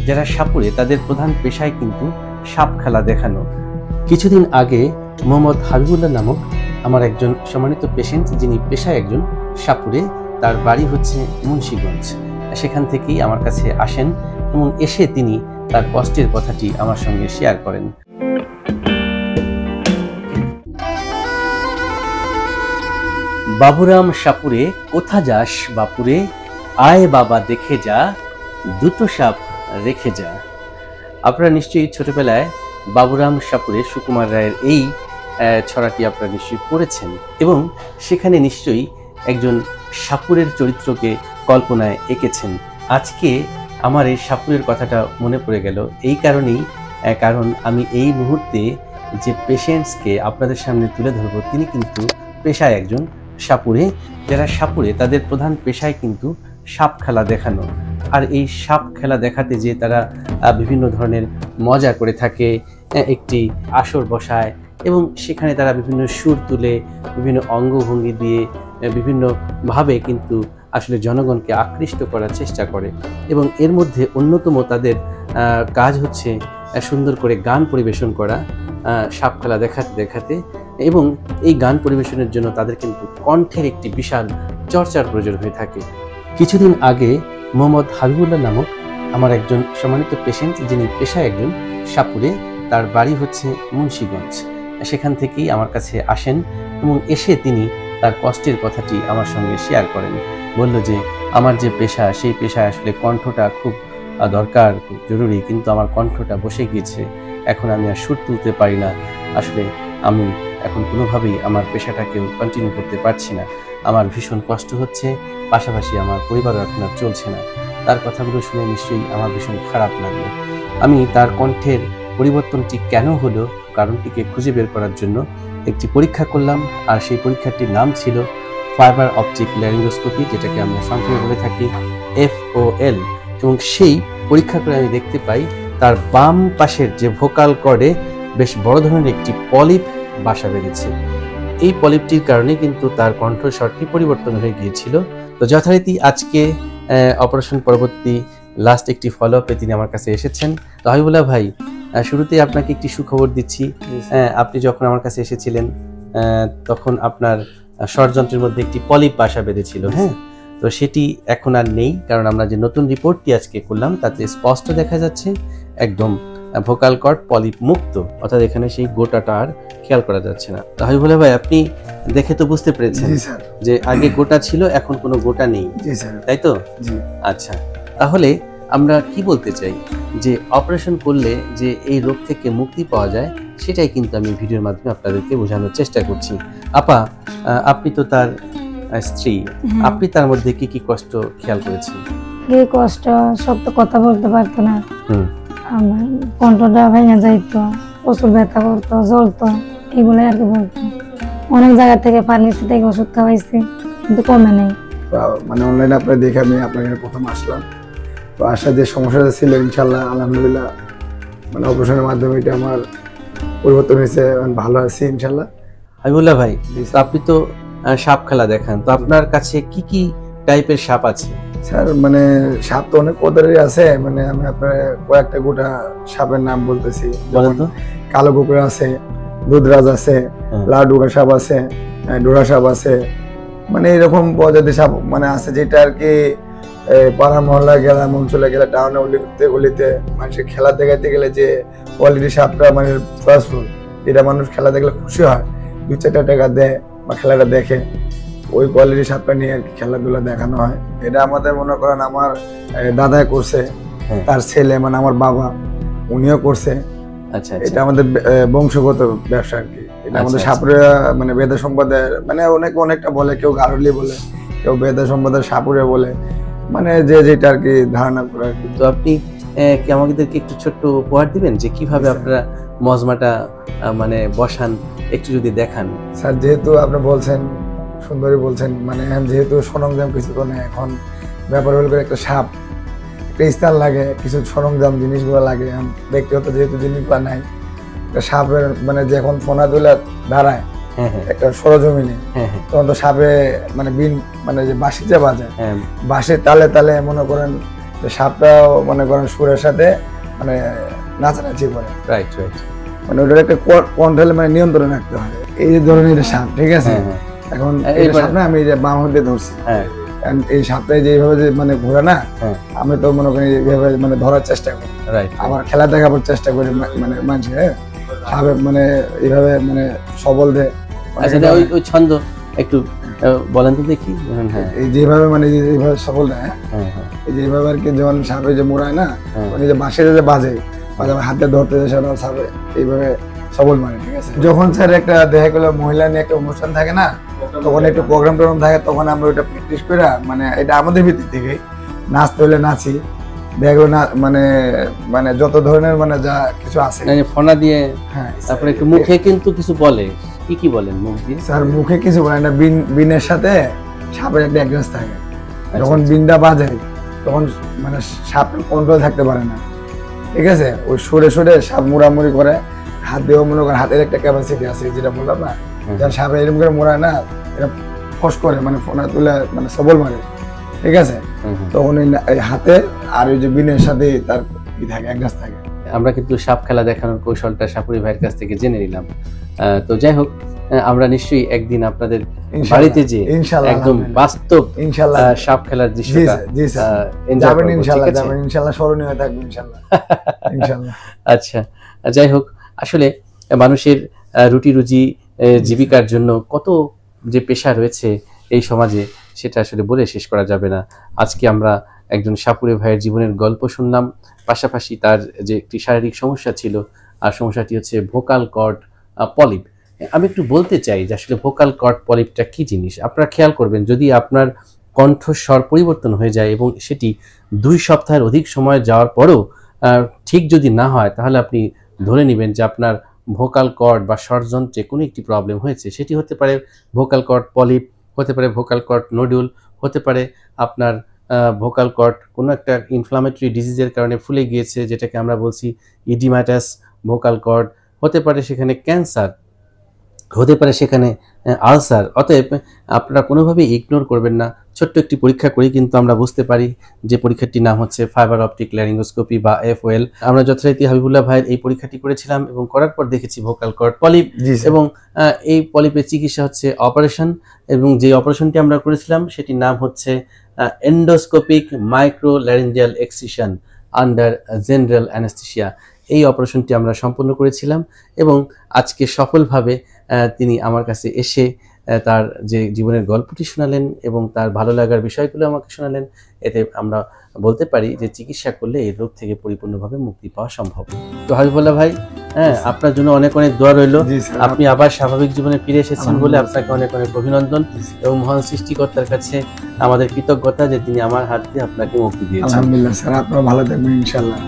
যারা সাপুড়ে তাদের প্রধান পেশায় কিন্তু সাপ খেলা দেখানো। কিছুদিন আগে মোহাম্মদ হাবিবুল্লাহ নামক আমার একজন সম্মানিত পেশেন্ট, যিনি পেশায় একজন সাপুড়ে, তার বাড়ি হচ্ছে মুন্সিগঞ্জ, সেখান থেকেই আমার কাছে আসেন এবং এসে তিনি তার কষ্টের কথাটি আমার সঙ্গে শেয়ার করেন। বাবুরাম সাপুরে কোথা যাস বাপুরে, আয় বাবা দেখে যা, দুটো সাপ রেখে যা। আপনারা নিশ্চয়ই ছোটবেলায় বাবুরাম সাপুরে সুকুমার রায়ের এই ছড়াটি আপনারা নিশ্চয়ই পড়েছেন এবং সেখানে নিশ্চয়ই একজন সাপুরের চরিত্রকে কল্পনায় এঁকেছেন। আজকে আমার এই সাপুরের কথাটা মনে পড়ে গেল এই কারণেই, কারণ আমি এই মুহূর্তে যে পেশেন্টসকে আপনাদের সামনে তুলে ধরবো তিনি কিন্তু পেশায় একজন সাপুড়ে। যারা সাপুড়ে তাদের প্রধান পেশায় কিন্তু সাপ খেলা দেখানো। আর এই সাপ খেলা দেখাতে যে তারা বিভিন্ন ধরনের মজা করে থাকে, একটি আসর বসায় এবং সেখানে তারা বিভিন্ন সুর তুলে, বিভিন্ন অঙ্গভঙ্গি দিয়ে বিভিন্নভাবে কিন্তু আসলে জনগণকে আকৃষ্ট করার চেষ্টা করে। এবং এর মধ্যে অন্যতম তাদের কাজ হচ্ছে সুন্দর করে গান পরিবেশন করা, সাপ খেলা দেখাতে দেখাতে। এবং এই গান পরিবেশনের জন্য তাদের কিন্তু কণ্ঠের একটি বিশাল চর্চার প্রয়োজন হয়ে থাকে। কিছুদিন আগে মোহাম্মদ হাবিবুল্লাহ নামক আমার একজন সম্মানিত পেশেন্ট, যিনি পেশায় একজন সাপুড়ে, তার বাড়ি হচ্ছে মুন্সিগঞ্জ, সেখান থেকেই আমার কাছে আসেন এবং এসে তিনি তার কষ্টের কথাটি আমার সঙ্গে শেয়ার করেন। বলল যে আমার যে পেশা, সেই পেশায় আসলে কণ্ঠটা খুব দরকার, খুব জরুরি, কিন্তু আমার কণ্ঠটা বসে গিয়েছে, এখন আমি আর সুর তুলতে পারি না, আসলে আমি এখন কোনোভাবেই আমার পেশাটাকেও কন্টিনিউ করতে পারছি না, আমার ভীষণ কষ্ট হচ্ছে, পাশাপাশি আমার পরিবারও এখন আর চলছে না। তার কথাগুলো শুনে নিশ্চয়ই আমার ভীষণ খারাপ লাগলো। আমি তার কণ্ঠের পরিবর্তনটি কেন হলো কারণটিকে খুঁজে বের করার জন্য একটি পরীক্ষা করলাম, আর সেই পরীক্ষাটির নাম ছিল ফাইবার অপটিক ল্যারিঙ্গোস্কোপি, যেটাকে আমরা সংক্ষেপে বলে থাকি FOL। এবং সেই পরীক্ষা করে আমি দেখতে পাই তার বাম পাশের যে ভোকাল কর্ডে বেশ বড় ধরনের একটি পলিপ বাসা বেঁধেছে। এই পলিপটির কারণে কিন্তু তার কণ্ঠস্বরটি পরিবর্তন হয়ে গিয়েছিল। তো যথারীতি আজকে অপারেশন পরবর্তী লাস্ট একটি ফলো আপে তিনি আমার কাছে এসেছেন। তো হাবিবুল্লাহ ভাই, শুরুতেই আপনাকে একটি সুখবর দিচ্ছি। আপনি যখন আমার কাছে এসেছিলেন তখন আপনার স্বরযন্ত্রের মধ্যে একটি পলিপ বাসা বেঁধেছিল, হ্যাঁ, তো সেটি এখন আর নেই, কারণ আমরা যে নতুন রিপোর্টটি আজকে করলাম তাতে স্পষ্ট দেখা যাচ্ছে একদম ভোকাল কর্ড পলিপ মুক্ত, অর্থাৎ এখানে সেই গোটাটা আর খেয়াল করা যাচ্ছে না। তো হাবিবুল্লাহ ভাই, আপনি দেখে তো বুঝতে পেরেছেন যে আগে গোটা ছিল, এখন কোনো গোটা নেই, তাই তো? আচ্ছা, তাহলে আমরা কি বলতে চাই যে অপারেশন করলে যে এই রোগ থেকে মুক্তি পাওয়া যায়, সেটাই কিন্তু আমি ভিডিওর মাধ্যমে আপনাদেরকে বোঝানোর চেষ্টা করছি। আপা, আপনি তো তার স্ত্রী, আপনি তার মধ্যে কি কি কষ্ট খেয়াল করেছেন? এই কষ্ট, সব তো কথা বলতে পারতো না, আমার কণ্ঠটা ভেঙে যাইতো, প্রচুর ব্যথা করতো, জ্বলতো, এগুলো আর কি বলতো। অনেক জায়গা থেকে ফার্মেসি থেকে ওষুধ খাওয়াইছি, কিন্তু কমে নেই। মানে অনলাইনে আপনার দেখে আমি আপনার প্রথম আসলাম। তো আসার যে সমস্যাটা ছিল, ইনশাল্লাহ আলহামদুলিল্লাহ মানে অপারেশনের মাধ্যমে এটা আমার পরিবর্তন হয়েছে, ভালো আছি ইনশাল্লাহ। হাবিবুল্লাহ ভাই, আপনি তো সাপ খেলা দেখান, তো আপনার কাছে কি কি টাইপের সাপ আছে? স্যার মানে সাপ তো অনেক প্রকারেরই আছে, মানে আমি আপনার কয়েকটা গোটা সাপের নাম বলতেছি। কালো কুকুর আছে, দুধরাজ আছে, লাডুকা সাপ আছে, ডোরা সাপ আছে, মানে এরকম প্রজাতির সাপ মানে আছে, যেটা আর কি পাড়া মহল্লা গ্রাম অঞ্চলে গেলে, টাউনে গলিতে মানুষের খেলা দেখাইতে গেলে যে কোয়ালিটি সাপটা মানে চয়েসফুল, এটা মানুষ খেলা দেখলে খুশি হয়, 2-4 টাকা দেয় বা খেলাটা দেখে, ওই কোয়ালিটির সাপটা নিয়ে আর কি খেলাধুলা দেখানো হয়। এটা আমাদের মনে করেন আমার দাদাই করছে, তার ছেলে মানে আমার বাবা উনিও করছে। আচ্ছা, এটা আমাদের বংশগত ব্যবসা আর কি। এটা আমাদের সাপুরিয়া মানে বেদা সম্প্রদায়ের, মানে অনেকটা বলে, কেউ গারুলি বলে, কেউ বেদা সম্প্রদায়ের সাপুরিয়া বলে, মানে যে যেটা আর কি ধারণা করে আর কি। তো আপনি কি আমাদেরকে একটু ছোট্ট উপহার দিবেন যে কিভাবে আপনারা মজমাটা মানে বসান, একটু যদি দেখান? স্যার, যেহেতু আপনি বলছেন, সুন্দরী বলছেন, মানে যেহেতু সরঞ্জাম কিছু তো নেই, এখন ব্যাপার হল করে একটা সাপ, একটা স্থান লাগে, কিছু সরঞ্জাম জিনিসগুলো লাগে, ব্যক্তিগত যেহেতু জিনিসগুলো নাই, একটা সাপের মানে যখন ফোনা তুলে দাঁড়ায় একটা সরজমিনে, তখন তো সাপে মানে বিন মানে যে বাঁশি যে বাজায়, বাঁশের তালে তালে মনে করেন যে সাপটাও মনে করেন সুরের সাথে মানে নাচানাচি করে, রাইট রাইট, মানে ওটার একটা কন্ট্রোল মানে নিয়ন্ত্রণ রাখতে হয়। এই যে ধরনের সাপ, ঠিক আছে, এখন এই সাপটা আমি যে বাম হাতে ধরছি, এই সাপটা যেভাবে যে মানে ঘোরে না, আমি তো মনে করি এইভাবে মানে ধরার চেষ্টা করি, আবার খেলা দেখাবার চেষ্টা করি, মানে মানুষের সাপে মানে এইভাবে মানে সবল দেয়। আচ্ছা ওই ছন্দ একটু বলেন তো দেখি। এই যেভাবে মানে এইভাবে সবল দেয়, এই যেভাবে আর কি, যেমন সাপে যে মোড়ায় না, মানে যে বাঁশে যে বাজে হাতে ধরতে সাপে এইভাবে সবল মানে, ঠিক আছে। যখন স্যার একটা দেখা গেলো মহিলা নিয়ে একটা অনুষ্ঠান থাকে না, তখন একটু প্রোগ্রাম থাকে, তখন আমরা ওইটা প্র্যাকটিস করে, মানে এটা আমাদের ভিতর থেকে নাচতে হলে নাচি, দেখা গেলো না মানে মানে যত ধরনের মানে যা কিছু আছে ফোনা দিয়ে, তারপরে একটু মুখে কিন্তু কিছু বলে, কি বলেন মুখ দিয়ে? স্যার মুখে কিছু বলে না, বিনের সাথে সাপের একটা অ্যাড্রেস থাকে, যখন বিনটা বাজে তখন মানে সাপ কন্ট্রোল থাকতে পারে না, ঠিক আছে, ওই সরে সরে সাপ মোড়ামুড়ি করে, হাত দিয়েও মনে করেন হাতের একটা ক্যাপাসিটি আছে, যেটা বললাম না, যার সাপে এরকম করে মোড়ায় না, এটা ফস করে মানে ফোনা তুলে মানে সবল মারে, ঠিক আছে, তখন এই হাতে আর ওই যে বিনের সাথে তার ই থাকে, অ্যাড্রেস থাকে। আমরা কিন্তু সাপ খেলা দেখানোর কৌশলটা সাপুরি ভাইয়ের কাছ থেকে জেনে নিলাম। তো যাই হোক, আমরা নিশ্চয়ই একদিন আপনাদের বাড়িতে যে একদম বাস্তব ইনশাআল্লাহ সাপ খেলার দৃশ্যটা এনজয় করব, ইনশাআল্লাহ স্মরণীয় থাকবে ইনশাআল্লাহ। ইনশাআল্লাহ। আচ্ছা, যাই হোক, আসলে মানুষের রুটি রুজি জীবিকার জন্য কত যে পেশা রয়েছে এই সমাজে, সেটা আসলে বলে শেষ করা যাবে না। আজকে আমরা একজন সাপুরে ভাইয়ের জীবনের গল্প শুনলাম, পাশাপাশি তার যে একটি শারীরিক সমস্যা ছিল, আর সমস্যাটি হচ্ছে ভোকাল কর্ড পলিপ। আমি একটু বলতে চাই যে আসলে ভোকাল কর্ড পলিপটা কি জিনিস। আপনারা খেয়াল করবেন, যদি আপনার কণ্ঠস্বর পরিবর্তন হয়ে যায় এবং সেটি 2 সপ্তাহের অধিক সময় যাওয়ার পরেও ঠিক যদি না হয়, তাহলে আপনি ধরে নেবেন যে আপনার ভোকাল কর্ড বা স্বরযন্ত্রে কোনো একটি প্রবলেম হয়েছে। সেটি হতে পারে ভোকাল কর্ড পলিপ, হতে পারে ভোকাল কর্ড নোডুল, হতে পারে আপনার ভোকাল কর্ড কোনো একটা ইনফ্লামেটরি ডিজিজের কারণে ফুলে গিয়েছে, যেটাকে আমরা বলছি ইডিমাটাস ভোকাল কর্ড, হতে পারে সেখানে ক্যান্সার, হতে পারে সেখানে আলসার। অতএব আপনারা কোনোভাবেই ইগনোর করবেন না। ছোট্ট একটি পরীক্ষা করি কিন্তু আমরা বুঝতে পারি, যে পরীক্ষাটির নাম হচ্ছে ফাইবার অপটিক ল্যারিঙ্গোস্কোপি বা FOL। আমরা যথারীতি হাবিবুল্লাহ ভাইয়ের এই পরীক্ষাটি করেছিলাম এবং করার পর দেখেছি ভোকাল কর্ড পলিপ, এবং এই পলিপের চিকিৎসা হচ্ছে অপারেশন, এবং যে অপারেশনটি আমরা করেছিলাম সেটির নাম হচ্ছে endoscopic micro laryngeal excision under general anaesthesia. এই অপারেশনটি আমরা সম্পন্ন করেছিলাম এবং আজকে সফলভাবে তিনি আমার কাছে এসে তার যে জীবনের গল্পটি শোনালেন এবং তার ভালো লাগার বিষয়গুলো আমাকে শোনালেন। এতে আমরা বলতে পারি যে চিকিৎসা করলে এই রোগ থেকে পরিপূর্ণভাবে মুক্তি পাওয়া সম্ভব। তো হাবিবুল্লাহ ভাই, আপনার জন্য অনেক অনেক দোয়া রইল। আপনি আবার স্বাভাবিক জীবনে ফিরে এসেছেন বলে আপনাকে অনেক অনেক অভিনন্দন এবং মহান সৃষ্টিকর্তার কাছে আমাদের কৃতজ্ঞতা যে তিনি আমার হাত দিয়ে আপনাকে মুক্তি দিয়েছেন। আলহামদুলিল্লাহ স্যার, আপনারা ভালো থাকবেন ইনশাআল্লাহ।